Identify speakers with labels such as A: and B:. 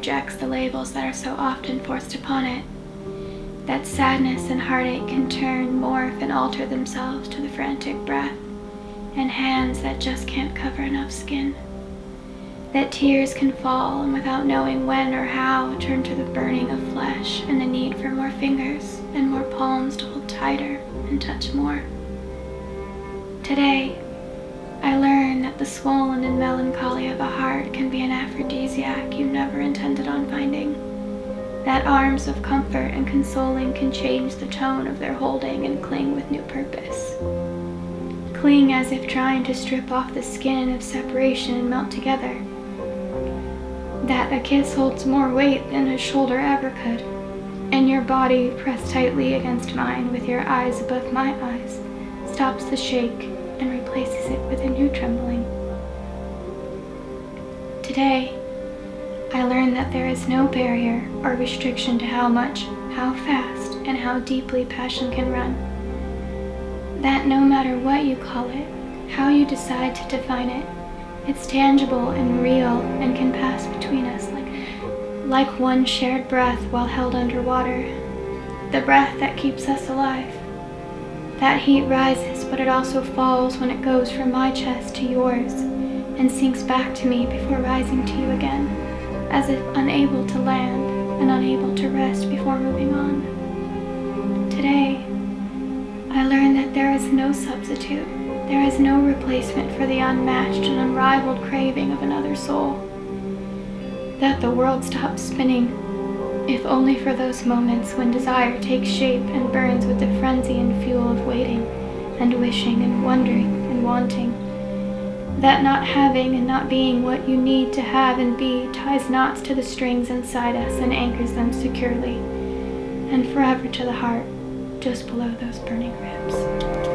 A: rejects the labels that are so often forced upon it. That sadness and heartache can turn, morph, and alter themselves to the frantic breath, and hands that just can't cover enough skin. That tears can fall, and without knowing when or how, turn to the burning of flesh and the need for more fingers and more palms to hold tighter and touch more. Today, I learned that the swollen and melancholy of a heart can be an aphrodisiac you never intended on finding. That arms of comfort and consoling can change the tone of their holding and cling with new purpose. Cling as if trying to strip off the skin of separation and melt together. That a kiss holds more weight than a shoulder ever could, and your body pressed tightly against mine with your eyes above my eyes stops the shake and replaces it with a new trembling. Today, I learned that there is no barrier or restriction to how much, how fast, and how deeply passion can run. That no matter what you call it, how you decide to define it, it's tangible and real and can pass between us like one shared breath while held underwater. The breath that keeps us alive. That heat rises, but it also falls when it goes from my chest to yours and sinks back to me before rising to you again, as if unable to land and unable to rest before moving on. Today, I learned that there is no substitute. There is no replacement for the unmatched and unrivaled craving of another soul. That the world stops spinning, if only for those moments when desire takes shape and burns with the frenzy and fuel of waiting and wishing and wondering and wanting. That not having and not being what you need to have and be ties knots to the strings inside us and anchors them securely and forever to the heart just below those burning ribs.